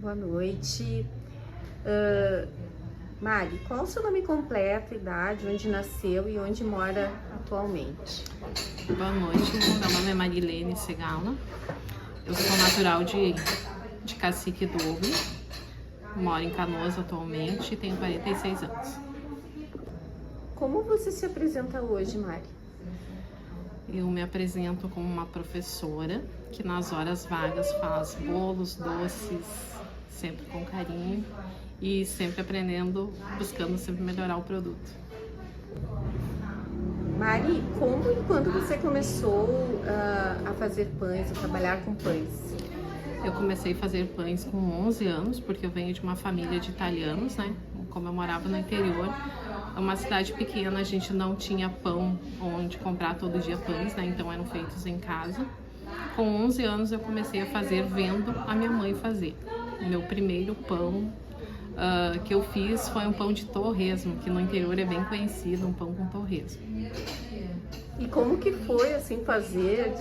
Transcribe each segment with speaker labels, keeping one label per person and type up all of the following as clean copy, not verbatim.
Speaker 1: Boa noite. Mari, qual o seu nome completo, idade, onde nasceu e onde mora atualmente?
Speaker 2: Boa noite, meu nome é Marilene Segala. Eu sou natural de Cacique Doble, moro em Canoas atualmente e tenho 46 anos.
Speaker 1: Como você se apresenta hoje, Mari?
Speaker 2: Eu me apresento como uma professora que nas horas vagas faz bolos, doces, sempre com carinho e sempre aprendendo, buscando sempre melhorar o produto.
Speaker 1: Mari, como e quando você começou a fazer pães, a trabalhar com pães?
Speaker 2: Eu comecei a fazer pães com 11 anos, porque eu venho de uma família de italianos, né? Como eu morava no interior, é uma cidade pequena, a gente não tinha pão onde comprar todo dia pães, né? Então eram feitos em casa. Com 11 anos eu comecei a fazer vendo a minha mãe fazer. O meu primeiro pão que eu fiz foi um pão de torresmo, que no interior é bem conhecido, um pão com torresmo.
Speaker 1: E como que foi, assim, fazer,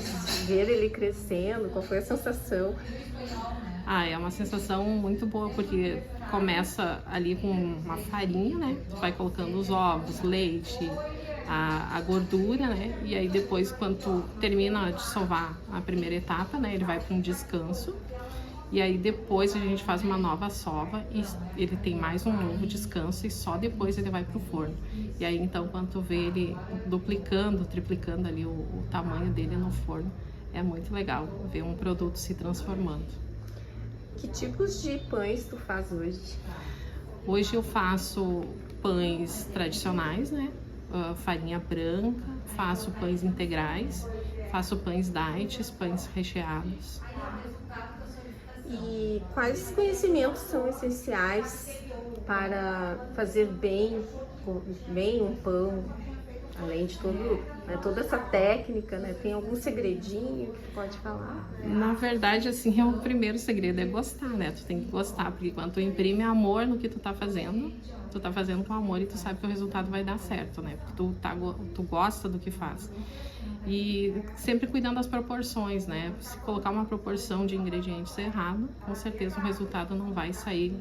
Speaker 1: ver ele crescendo? Qual foi a sensação?
Speaker 2: É uma sensação muito boa, porque começa ali com uma farinha, né? Tu vai colocando os ovos, leite, a gordura, né? E aí depois, quando tu termina de sovar a primeira etapa, né? Ele vai para um descanso. E aí depois a gente faz uma nova sova e ele tem mais um novo descanso e só depois ele vai pro forno. E aí então quando tu vê ele duplicando, triplicando ali o tamanho dele no forno, é muito legal ver um produto se transformando.
Speaker 1: Que tipos de pães tu faz hoje?
Speaker 2: Hoje eu faço pães tradicionais, né? Farinha branca, faço pães integrais, faço pães diets, pães recheados.
Speaker 1: E quais conhecimentos são essenciais para fazer bem um pão, além de toda essa técnica, né? Tem algum segredinho que tu pode falar?
Speaker 2: Na verdade, assim, o primeiro segredo é gostar, né? Tu tem que gostar, porque quando tu imprime amor no que tu tá fazendo com amor e tu sabe que o resultado vai dar certo, né? Porque tu gosta do que faz. E sempre cuidando das proporções, né? Se colocar uma proporção de ingredientes errado, com certeza o resultado não vai sair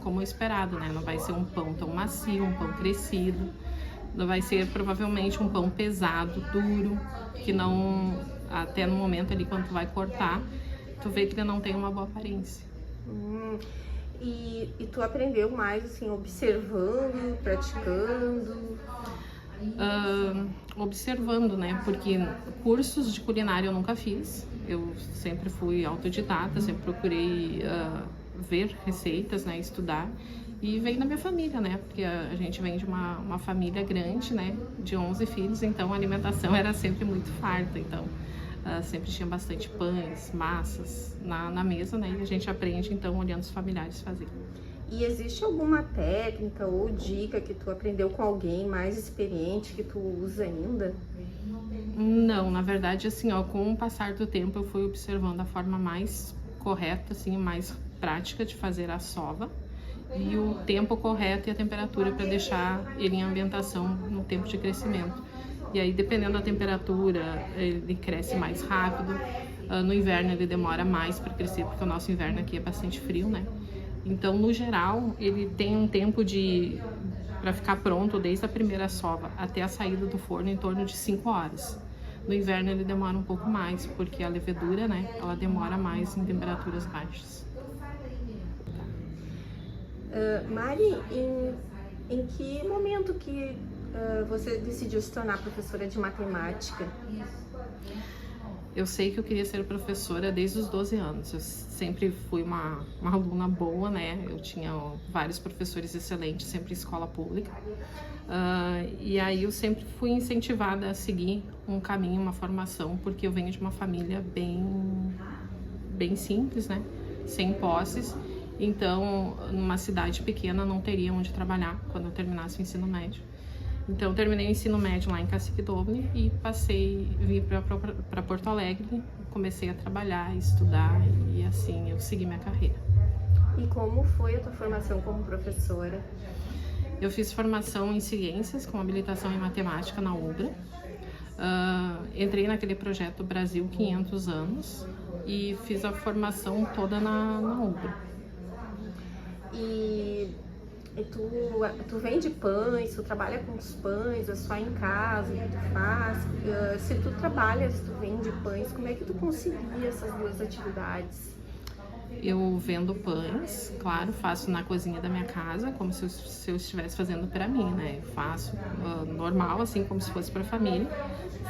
Speaker 2: como esperado, né? Não vai ser um pão tão macio, um pão crescido. Não vai ser provavelmente um pão pesado, duro, que não, até no momento ali quando tu vai cortar, tu vê que ele não tem uma boa aparência.
Speaker 1: E tu aprendeu mais assim, observando, praticando?
Speaker 2: Observando, né? Porque cursos de culinária eu nunca fiz. Eu sempre fui autodidata, sempre procurei ver receitas, né? Estudar. E veio da minha família, né? Porque a gente vem de uma família grande, né? De 11 filhos, então a alimentação era sempre muito farta. Então, sempre tinha bastante pães, massas na mesa, né? E a gente aprende, então, olhando os familiares fazer.
Speaker 1: E existe alguma técnica ou dica que tu aprendeu com alguém mais experiente que tu usa ainda?
Speaker 2: Não, na verdade, assim, ó, com o passar do tempo eu fui observando a forma mais correta, assim, mais prática de fazer a sova e o tempo correto e a temperatura para deixar ele em ambientação no tempo de crescimento. E aí, dependendo da temperatura, ele cresce mais rápido. No inverno ele demora mais para crescer, porque o nosso inverno aqui é bastante frio, né? Então, no geral, ele tem um tempo para ficar pronto desde a primeira sova até a saída do forno em torno de 5 horas. No inverno ele demora um pouco mais, porque a levedura, né, ela demora mais em temperaturas baixas.
Speaker 1: Mari, em que momento que você decidiu se tornar professora de matemática?
Speaker 2: Eu sei que eu queria ser professora desde os 12 anos. Eu sempre fui uma aluna boa, né? Eu tinha vários professores excelentes, sempre em escola pública. E aí eu sempre fui incentivada a seguir um caminho, uma formação, porque eu venho de uma família bem simples, né? Sem posses. Então, numa cidade pequena, não teria onde trabalhar quando eu terminasse o ensino médio. Então, terminei o ensino médio lá em Cacique Doble e vim para Porto Alegre, comecei a trabalhar, estudar e assim eu segui minha carreira.
Speaker 1: E como foi a tua formação como professora?
Speaker 2: Eu fiz formação em ciências com habilitação em matemática na UBRA. Entrei naquele projeto Brasil 500 anos e fiz a formação toda na UBRA.
Speaker 1: E tu vende pães, tu trabalha com os pães, é só em casa que tu faz? Se tu trabalhas, tu vende pães, como é que tu concilia essas duas atividades?
Speaker 2: Eu vendo pães, claro, faço na cozinha da minha casa, como se eu estivesse fazendo para mim, né? Eu faço normal, assim, como se fosse para a família.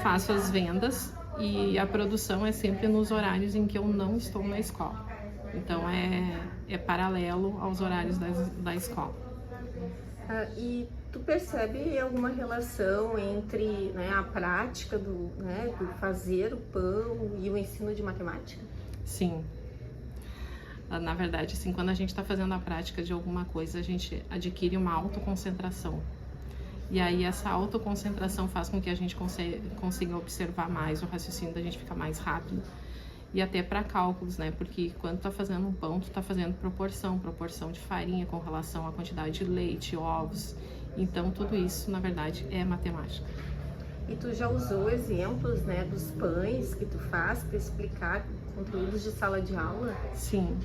Speaker 2: Faço as vendas e a produção é sempre nos horários em que eu não estou na escola. Então, é paralelo aos horários da escola.
Speaker 1: E tu percebe alguma relação entre, né, a prática do fazer o pão e o ensino de matemática?
Speaker 2: Sim. Na verdade, assim, quando a gente está fazendo a prática de alguma coisa, a gente adquire uma autoconcentração. E aí essa autoconcentração faz com que a gente consiga observar mais, o raciocínio da gente fica mais rápido. E até para cálculos, né? Porque quando tu tá fazendo um pão, tu tá fazendo proporção de farinha com relação à quantidade de leite, ovos. Então tudo isso, na verdade, é matemática.
Speaker 1: E tu já usou exemplos, né, dos pães que tu faz para explicar conteúdos de sala de aula?
Speaker 2: Sim.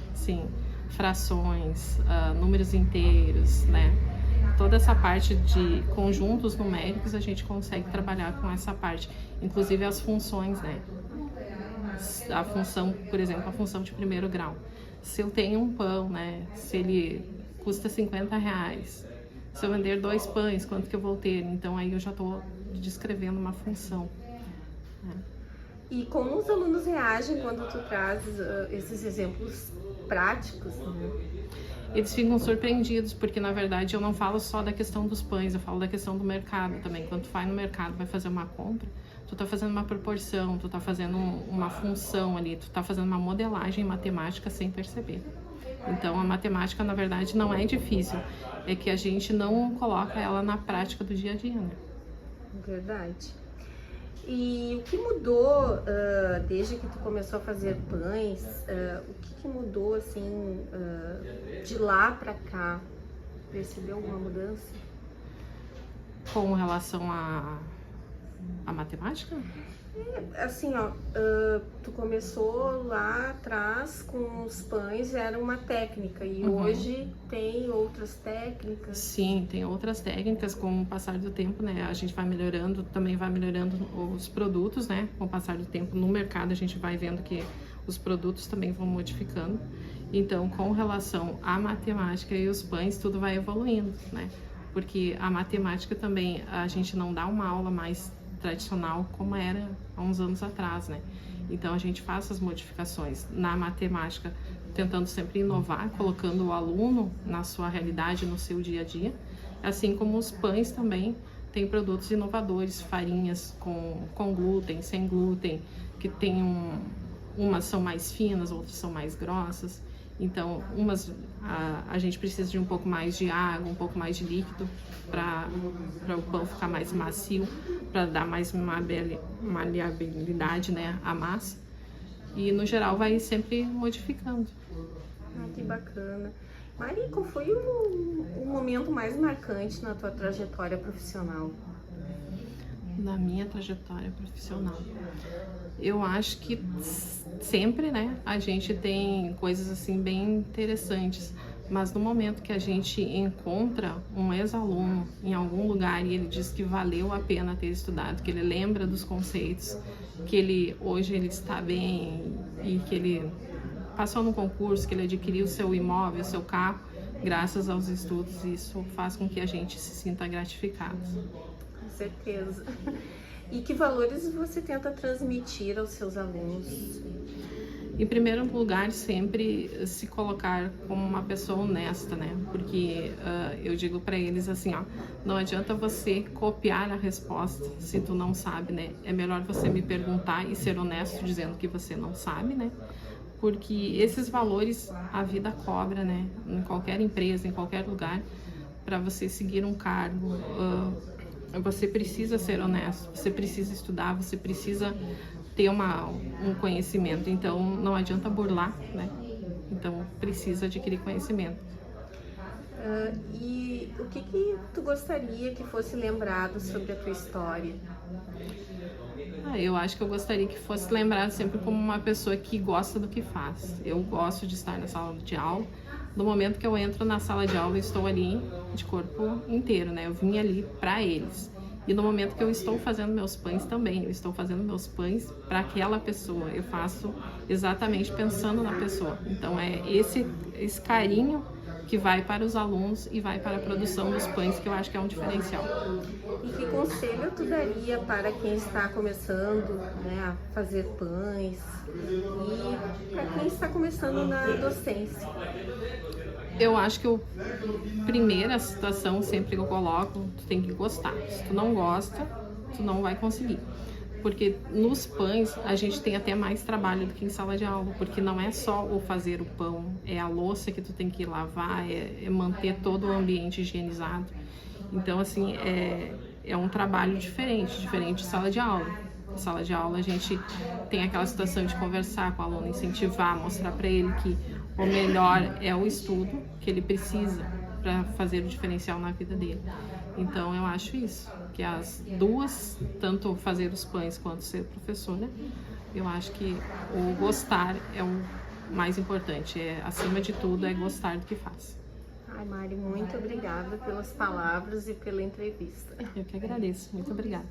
Speaker 2: Frações, números inteiros, né? Toda essa parte de conjuntos numéricos a gente consegue trabalhar com essa parte. Inclusive as funções, né? A função, por exemplo, a função de primeiro grau. Se eu tenho um pão, né? Se ele custa R$50, se eu vender 2 pães, quanto que eu vou ter? Então aí eu já estou descrevendo uma função. Né?
Speaker 1: E como os alunos reagem quando tu traz esses exemplos práticos, né?
Speaker 2: Eles ficam surpreendidos, porque na verdade eu não falo só da questão dos pães, eu falo da questão do mercado também. Quando tu vai no mercado, vai fazer uma compra, tu tá fazendo uma proporção, tu tá fazendo uma função ali, tu tá fazendo uma modelagem matemática sem perceber. Então a matemática, na verdade, não é difícil, é que a gente não coloca ela na prática do dia a dia, né?
Speaker 1: Verdade. E o que mudou desde que tu começou a fazer pães? O que mudou assim de lá pra cá? Percebeu alguma mudança?
Speaker 2: Com relação à matemática?
Speaker 1: Assim, ó, tu começou lá atrás com os pães, era uma técnica, e hoje tem outras técnicas?
Speaker 2: Sim, tem outras técnicas. Com o passar do tempo, né, a gente vai melhorando, também vai melhorando os produtos, né, com o passar do tempo no mercado a gente vai vendo que os produtos também vão modificando. Então, com relação à matemática e os pães, tudo vai evoluindo, né, porque a matemática também, a gente não dá uma aula mais tradicional como era há uns anos atrás, né? Então a gente faz essas modificações na matemática, tentando sempre inovar, colocando o aluno na sua realidade, no seu dia a dia, assim como os pães também tem produtos inovadores, farinhas com glúten, sem glúten, que tem umas são mais finas, outras são mais grossas. Então, a gente precisa de um pouco mais de água, um pouco mais de líquido para o pão ficar mais macio, para dar mais maleabilidade, né, à massa. E, no geral, vai sempre modificando.
Speaker 1: Que bacana. Mari, qual foi o momento mais marcante na tua trajetória profissional?
Speaker 2: Na minha trajetória profissional, eu acho que sempre, né, a gente tem coisas assim bem interessantes, mas no momento que a gente encontra um ex-aluno em algum lugar e ele diz que valeu a pena ter estudado, que ele lembra dos conceitos, que hoje ele está bem e que ele passou no concurso, que ele adquiriu seu imóvel, o seu carro, graças aos estudos, isso faz com que a gente se sinta gratificado.
Speaker 1: Com certeza. E que valores você tenta transmitir aos seus alunos?
Speaker 2: Em primeiro lugar, sempre se colocar como uma pessoa honesta, né? Porque eu digo para eles assim, ó, não adianta você copiar a resposta se tu não sabe, né? É melhor você me perguntar e ser honesto dizendo que você não sabe, né? Porque esses valores a vida cobra, né? Em qualquer empresa, em qualquer lugar, para você seguir um cargo, você precisa ser honesto, você precisa estudar, você precisa ter um conhecimento. Então, não adianta burlar, né? Então, precisa adquirir conhecimento.
Speaker 1: E o que tu gostaria que fosse lembrado sobre a tua história?
Speaker 2: Eu acho que eu gostaria que fosse lembrado sempre como uma pessoa que gosta do que faz. Eu gosto de estar na sala de aula, no momento que eu entro na sala de aula, eu estou ali de corpo inteiro, né? Eu vim ali para eles. E no momento que eu estou fazendo meus pães também, eu estou fazendo meus pães para aquela pessoa. Eu faço exatamente pensando na pessoa. Então é esse carinho que vai para os alunos e vai para a produção dos pães, que eu acho que é um diferencial.
Speaker 1: E que conselho tu daria para quem está começando, né, a fazer pães e para quem está começando na docência?
Speaker 2: Eu acho que a primeira situação sempre que eu coloco, tu tem que gostar. Se tu não gosta, tu não vai conseguir. Porque nos pães a gente tem até mais trabalho do que em sala de aula, porque não é só o fazer o pão, é a louça que tu tem que lavar, é manter todo o ambiente higienizado. Então, assim, é um trabalho diferente de sala de aula. Em sala de aula a gente tem aquela situação de conversar com o aluno, incentivar, mostrar para ele que o melhor é o estudo que ele precisa para fazer o diferencial na vida dele. Então eu acho isso, que as duas, tanto fazer os pães quanto ser professora, eu acho que o gostar é o mais importante, acima de tudo é gostar do que faz.
Speaker 1: Ai, Mari, muito obrigada pelas palavras e pela entrevista.
Speaker 2: Eu que agradeço, muito obrigada.